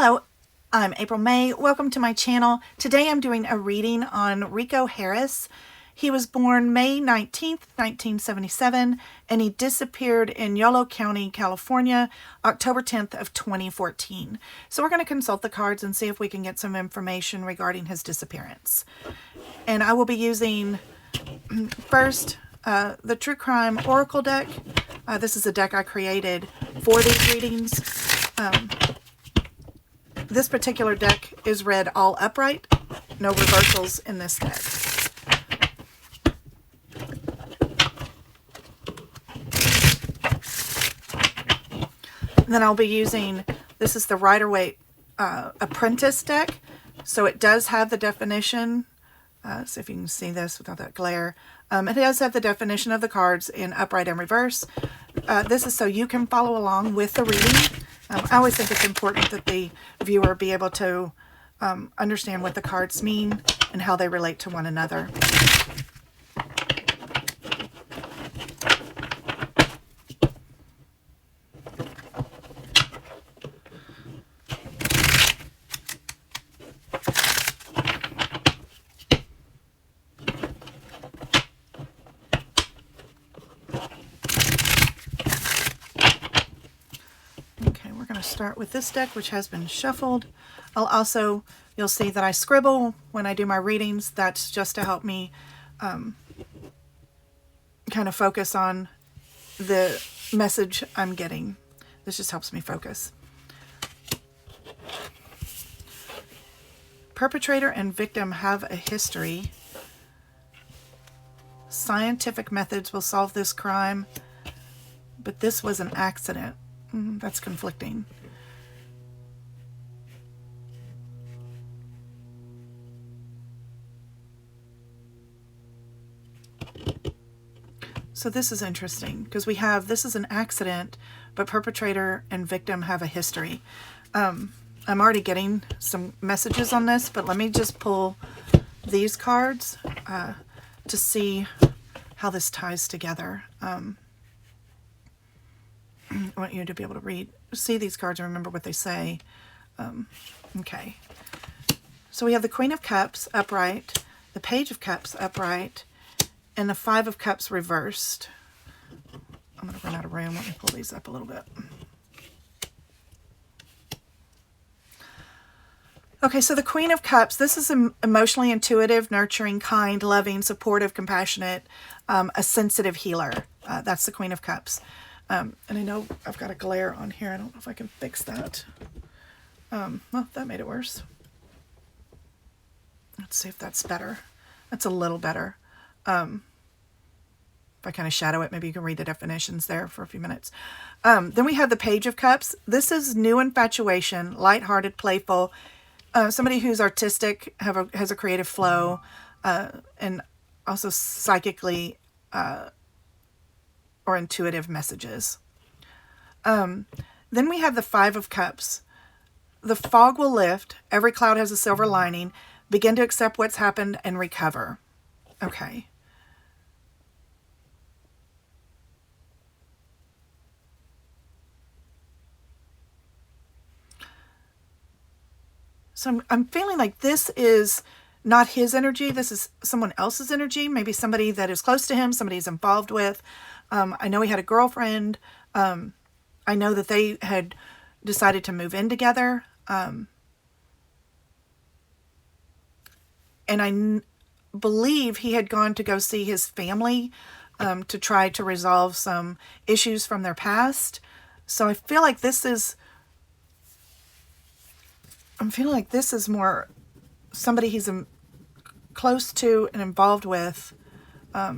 Hello, I'm April May. Welcome to my channel. Today I'm doing a reading on Rico Harris. He was born May 19th, 1977, and he disappeared in Yolo County, California, October 10th of 2014. So we're going to consult the cards and see if we can get some information regarding his disappearance. And I will be using first the True Crime Oracle deck. This is a deck I created for these readings. This particular deck is read all upright, no reversals in this deck. And then I'll be using, this is the Rider-Waite Apprentice deck, so it does have the definition. See if you can see this without that glare. It does have the definition of the cards in upright and reverse. This is so you can follow along with the reading. I always think it's important that the viewer be able to understand what the cards mean and how they relate to one another. Start with this deck, which has been shuffled. You'll see that I scribble when I do my readings. That's just to help me kind of focus on the message I'm getting. This just helps me focus. Perpetrator and victim have a history. Scientific methods will solve this crime, but this was an accident. That's conflicting. So this is interesting because we have, this is an accident, but perpetrator and victim have a history. I'm already getting some messages on this, but let me just pull these cards to see how this ties together. I want you to be able to see these cards and remember what they say. Okay. So we have the Queen of Cups upright, the Page of Cups upright, and the Five of Cups reversed. I'm going to run out of room. Let me pull these up a little bit. Okay, so the Queen of Cups, this is emotionally intuitive, nurturing, kind, loving, supportive, compassionate, a sensitive healer. That's the Queen of Cups. And I know I've got a glare on here. I don't know if I can fix that. Well, that made it worse. Let's see if that's better. That's a little better. If I kind of shadow it, maybe you can read the definitions there for a few minutes. Then we have the Page of Cups. This is new infatuation, lighthearted, playful. Somebody who's artistic, has a creative flow, and also psychically or intuitive messages. Then we have the Five of Cups. The fog will lift. Every cloud has a silver lining. Begin to accept what's happened and recover. Okay. So I'm feeling like this is not his energy. This is someone else's energy. Maybe somebody that is close to him, somebody he's involved with. I know he had a girlfriend. I know that they had decided to move in together. And I believe he had gone to go see his family to try to resolve some issues from their past. So I feel like this is... I'm feeling like this is more somebody he's close to and involved with. Let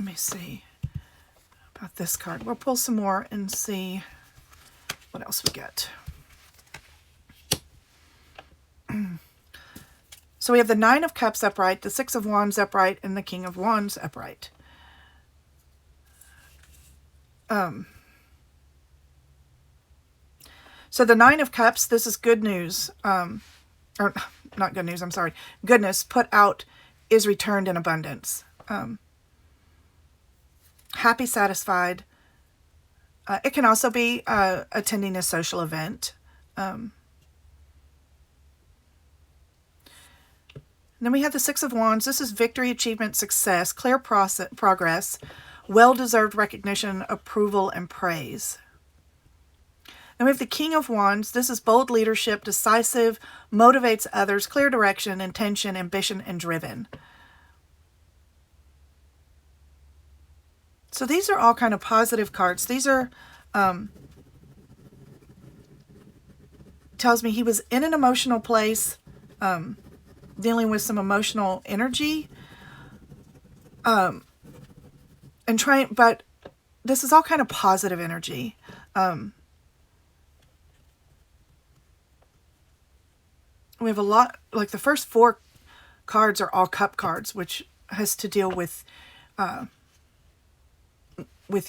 me see about this card. We'll pull some more and see what else we get. So we have the Nine of Cups upright, the Six of Wands upright, and the King of Wands upright. So the Nine of Cups, this is good news, or not good news, I'm sorry. Goodness put out is returned in abundance. happy, satisfied. It can also be attending a social event. Then we have the Six of Wands. This is victory, achievement, success, clear progress, well-deserved recognition, approval, and praise. Then we have the King of Wands. This is bold leadership, decisive, motivates others, clear direction, intention, ambition, and driven. So these are all kind of positive cards. These are, tells me he was in an emotional place, dealing with some emotional energy, and but this is all kind of positive energy. We have a lot, like the first 4 cards are all cup cards, which has to deal with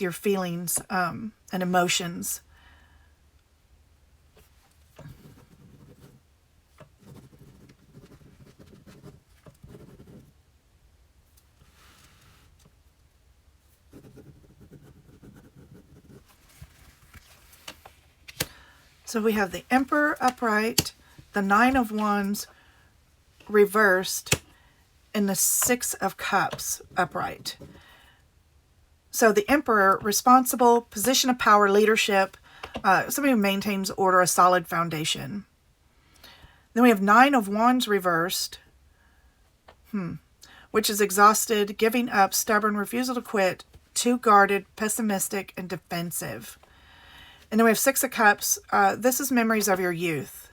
your feelings and emotions. So we have the Emperor upright, the Nine of Wands reversed, and the Six of Cups upright. So the Emperor, responsible, position of power, leadership, somebody who maintains order, a solid foundation. Then we have Nine of Wands reversed, which is exhausted, giving up, stubborn, refusal to quit, too guarded, pessimistic, and defensive. And then we have Six of Cups. This is memories of your youth.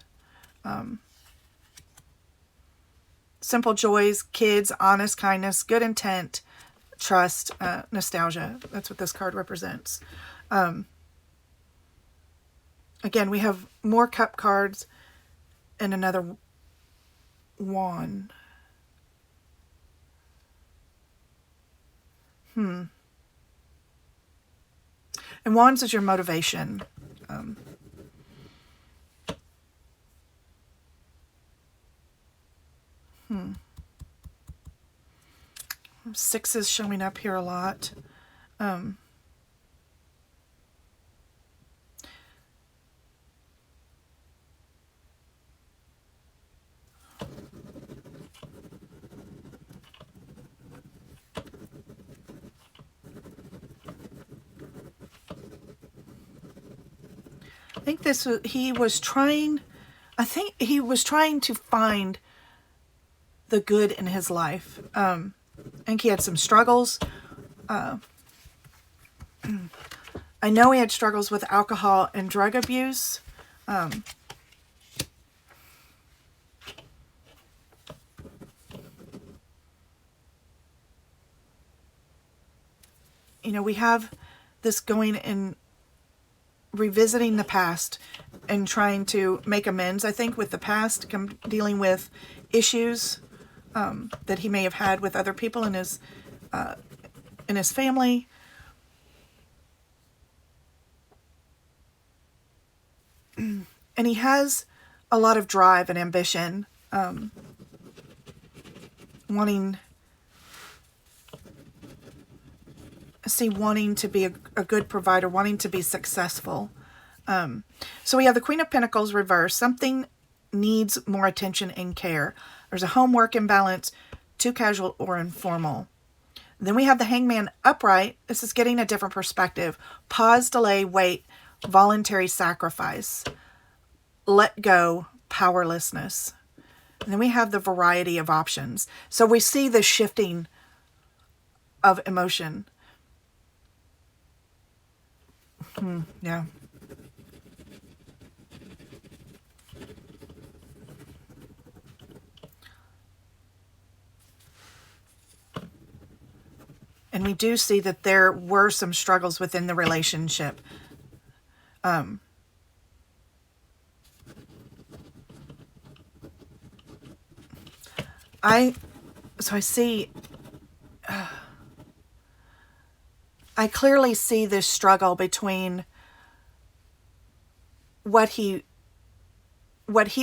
Simple joys, kids, honest kindness, good intent, trust, nostalgia. That's what this card represents. Again, we have more cup cards and another wand. And wands is your motivation. Sixes showing up here a lot. I think this was, he was trying to find the good in his life. I think he had some struggles. I know he had struggles with alcohol and drug abuse. You know, we have this going and revisiting the past and trying to make amends, I think, with the past, dealing with issues that he may have had with other people in his family. And he has a lot of drive and ambition, wanting to be a good provider, wanting to be successful. So we have the Queen of Pentacles reversed. Something needs more attention and care. There's a homework imbalance, too casual or informal. Then we have the Hangman upright. This is getting a different perspective. Pause, delay, wait, voluntary sacrifice, let go, powerlessness. And then we have the variety of options. So we see the shifting of emotion. Yeah. And we do see that there were some struggles within the relationship. I clearly see this struggle between what he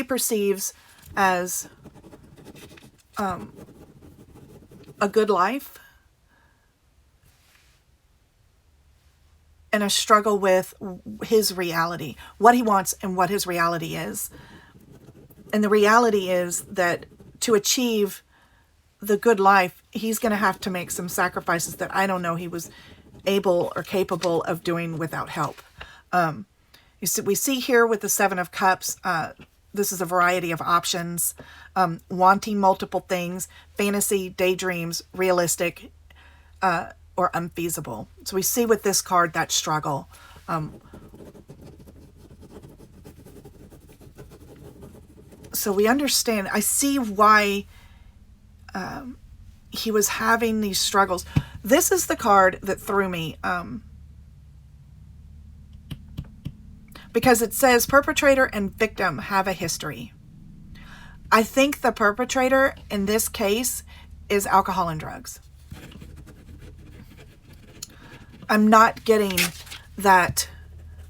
perceives as a good life and a struggle with his reality, what he wants and what his reality is. And the reality is that to achieve the good life, he's going to have to make some sacrifices that I don't know he was able or capable of doing without help. We see here with the Seven of Cups, this is a variety of options, wanting multiple things, fantasy, daydreams, realistic, or unfeasible. So we see with this card that struggle. So we understand, I see why he was having these struggles. This is the card that threw me, because it says perpetrator and victim have a history. I think the perpetrator in this case is alcohol and drugs. I'm not getting that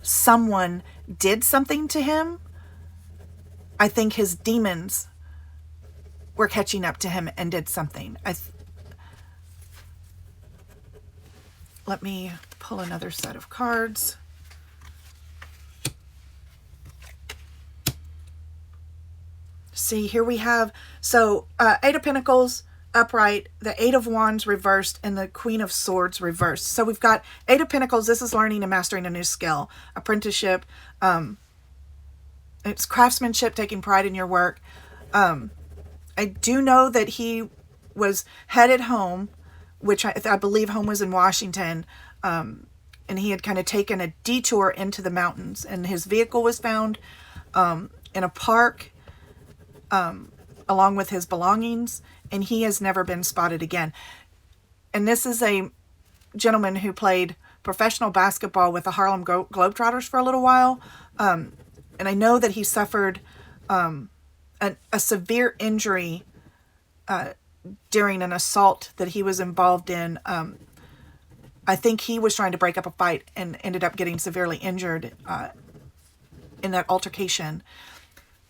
someone did something to him. I think his demons were catching up to him and did something. Let me pull another set of cards. See, here we have, Eight of Pentacles upright, the Eight of Wands reversed, and the Queen of Swords reversed. So we've got Eight of Pentacles. This is learning and mastering a new skill, apprenticeship. It's craftsmanship, taking pride in your work. I do know that he was headed home, which I believe home was in Washington, and he had kind of taken a detour into the mountains, and his vehicle was found in a park along with his belongings, and he has never been spotted again. And this is a gentleman who played professional basketball with the Harlem Globetrotters for a little while, and I know that he suffered a severe injury during an assault that he was involved in. I think he was trying to break up a fight and ended up getting severely injured in that altercation.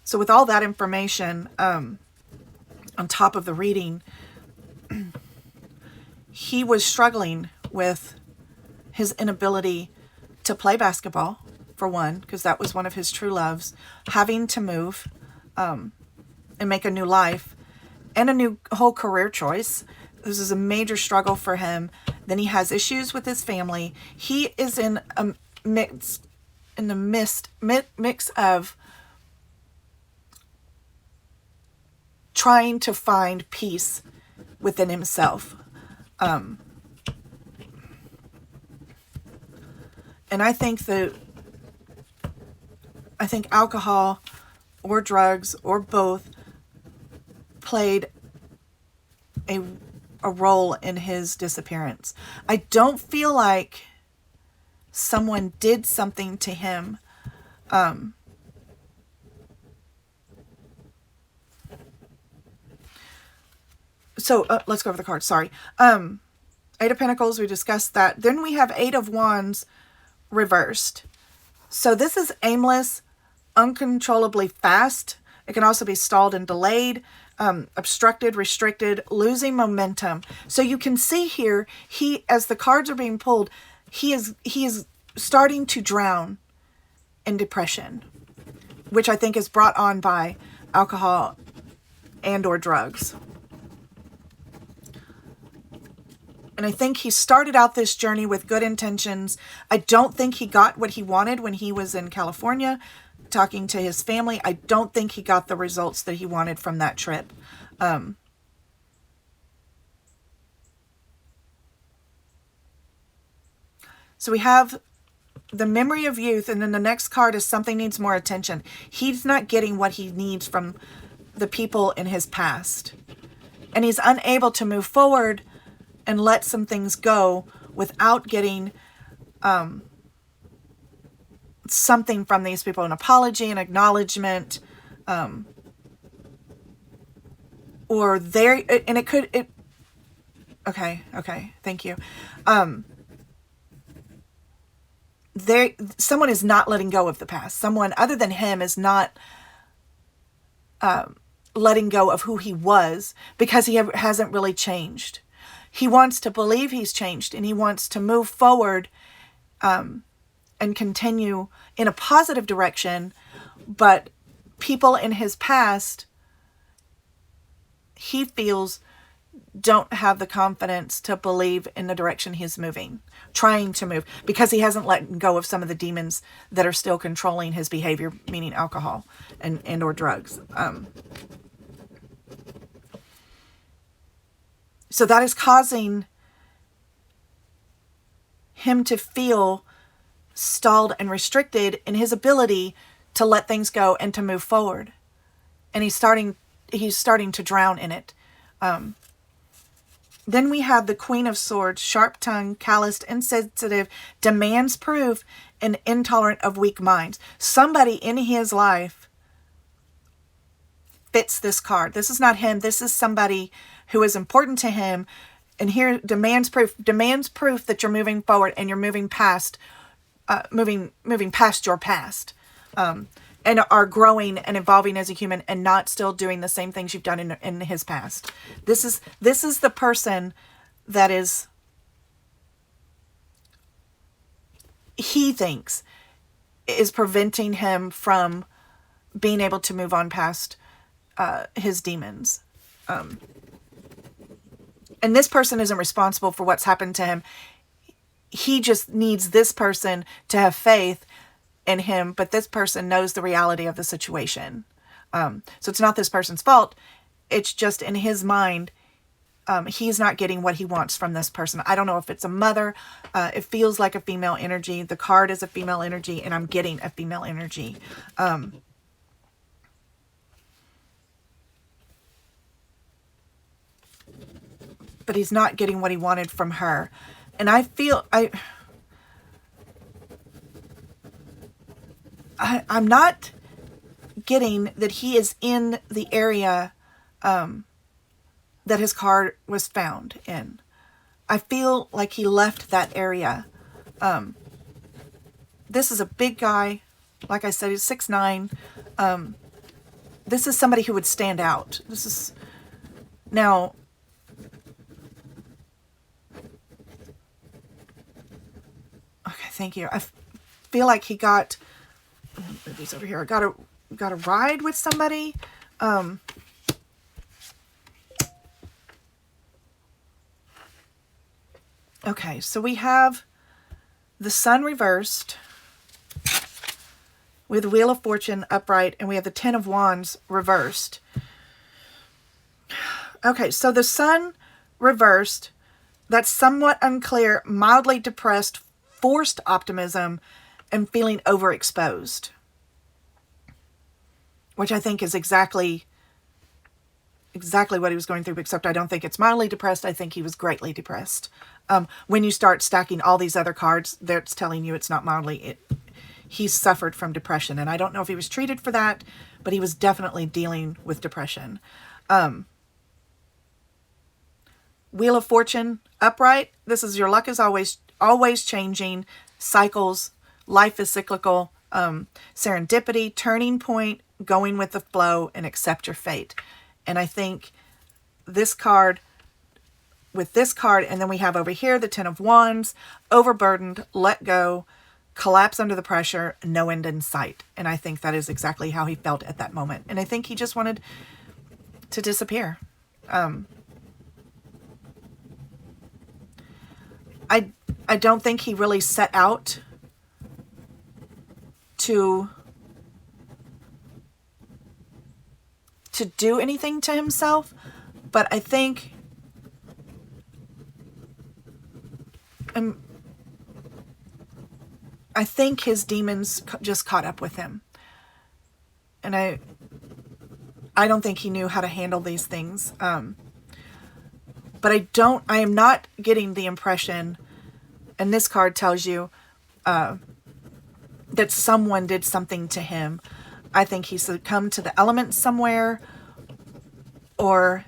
So with all that information on top of the reading, he was struggling with his inability to play basketball, for one, because that was one of his true loves, having to move and make a new life and a new whole career choice. This is a major struggle for him. Then he has issues with his family. He is in a mix of trying to find peace within himself. And I think alcohol or drugs or both played a role in his disappearance. I don't feel like someone did something to him. Let's go over the cards. Sorry. Eight of Pentacles, we discussed that. Then we have Eight of Wands reversed. So this is aimless, uncontrollably fast. It can also be stalled and delayed, obstructed, restricted, losing momentum. So you can see here, as the cards are being pulled, he is starting to drown in depression, which I think is brought on by alcohol and or drugs. And I think he started out this journey with good intentions. I don't think he got what he wanted when he was in California talking to his family. I don't think he got the results that he wanted from that trip. So we have the memory of youth, and then the next card is something needs more attention. He's not getting what he needs from the people in his past. And he's unable to move forward and let some things go without getting something from these people, an apology, an acknowledgement, or there, and it could, okay, thank you. Someone is not letting go of the past. Someone other than him is not letting go of who he was, because he hasn't really changed. He wants to believe he's changed, and he wants to move forward and continue in a positive direction, but people in his past, he feels, don't have the confidence to believe in the direction he's moving, trying to move, because he hasn't let go of some of the demons that are still controlling his behavior, meaning alcohol and or drugs. So that is causing him to feel stalled and restricted in his ability to let things go and to move forward. And he's starting to drown in it. Then we have the Queen of Swords, sharp-tongued, calloused, insensitive, demands proof, and intolerant of weak minds. Somebody in his life fits this card. This is not him. This is somebody who is important to him. And here, demands proof that you're moving forward and you're moving past, moving past your past, and are growing and evolving as a human, and not still doing the same things you've done in his past. This is the person that is, he thinks, is preventing him from being able to move on past his demons. And this person isn't responsible for what's happened to him. He just needs this person to have faith in him, but this person knows the reality of the situation. So it's not this person's fault. It's just in his mind, he's not getting what he wants from this person. I don't know if it's a mother. It feels like a female energy. The card is a female energy, and I'm getting a female energy. But he's not getting what he wanted from her. And I feel, I'm not getting that he is in the area that his card was found in. I feel like he left that area. This is a big guy. Like I said, he's 6'9". This is somebody who would stand out. This is, now, okay, thank you. I feel like he got, he's over here. Got a ride with somebody. Okay, so we have the Sun reversed with the Wheel of Fortune upright, and we have the Ten of Wands reversed. Okay, so the Sun reversed, that's somewhat unclear, mildly depressed, forced optimism, and feeling overexposed. Which I think is exactly what he was going through, except I don't think it's mildly depressed. I think he was greatly depressed. When you start stacking all these other cards, that's telling you it's not mildly. He suffered from depression, and I don't know if he was treated for that, but he was definitely dealing with depression. Wheel of Fortune upright. This is your luck is always changing. Cycles. Life is cyclical. Serendipity. Turning point. Going with the flow and accept your fate. And I think this card, with this card, and then we have over here the Ten of Wands, overburdened, let go, collapse under the pressure, no end in sight. And I think that is exactly how he felt at that moment. And I think he just wanted to disappear. I don't think he really set out to do anything to himself, but I think his demons just caught up with him, and I don't think he knew how to handle these things. But I am not getting the impression, and this card tells you that someone did something to him. I think he succumbed to the elements somewhere, or,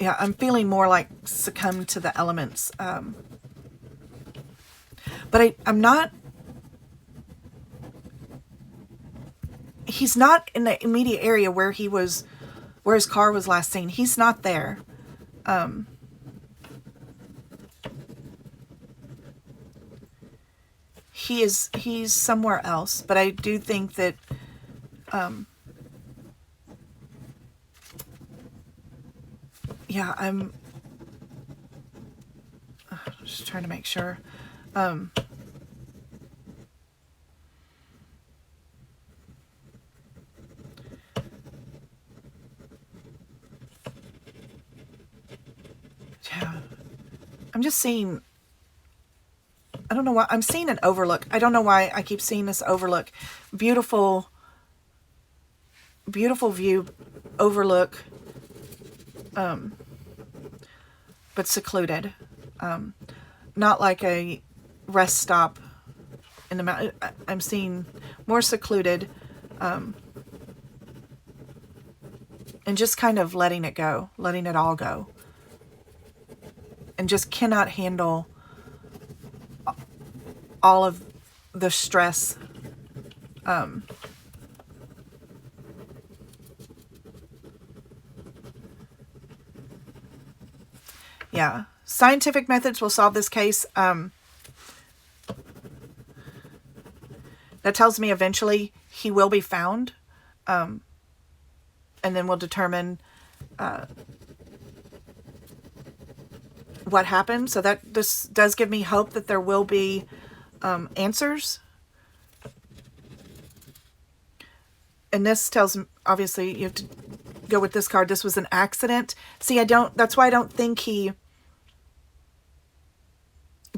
yeah, I'm feeling more like succumbed to the elements. But I'm not, he's not in the immediate area where his car was last seen. He's not there. he's somewhere else. But I do think that yeah, I'm just trying to make sure. Yeah, I'm just seeing, I don't know why, I'm seeing an overlook. I don't know why I keep seeing this overlook. Beautiful, beautiful view, overlook, but secluded. Not like a rest stop in the mountain. I'm seeing more secluded, and just kind of letting it go, letting it all go. And just cannot handle all of the stress. Yeah, scientific methods will solve this case. That tells me eventually he will be found, and then we'll determine what happened. So that this does give me hope that there will be answers. And this tells me, obviously, you have to go with this card. This was an accident. See, that's why I don't think he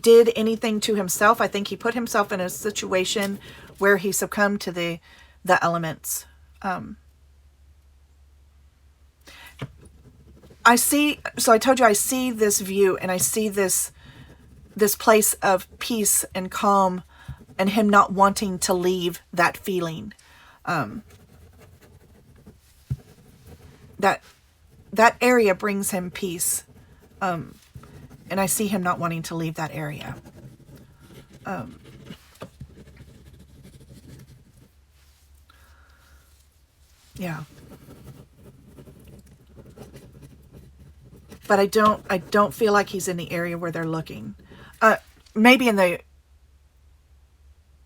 did anything to himself. I think he put himself in a situation where he succumbed to the elements. I see, so I told you I see this view, and I see this place of peace and calm, and him not wanting to leave that feeling. That area brings him peace. And I see him not wanting to leave that area. Yeah. But I don't feel like he's in the area where they're looking. Maybe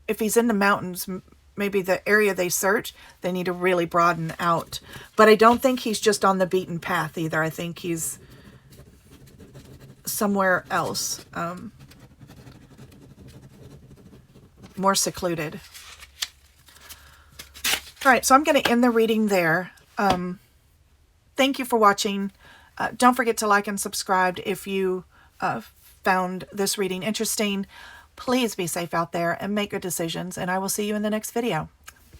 if he's in the mountains, maybe the area they search, they need to really broaden out. But I don't think he's just on the beaten path either. I think he's somewhere else. More secluded. All right, so I'm going to end the reading there. Thank you for watching. Don't forget to like and subscribe if you found this reading interesting. Please be safe out there and make good decisions, and I will see you in the next video.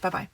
Bye-bye.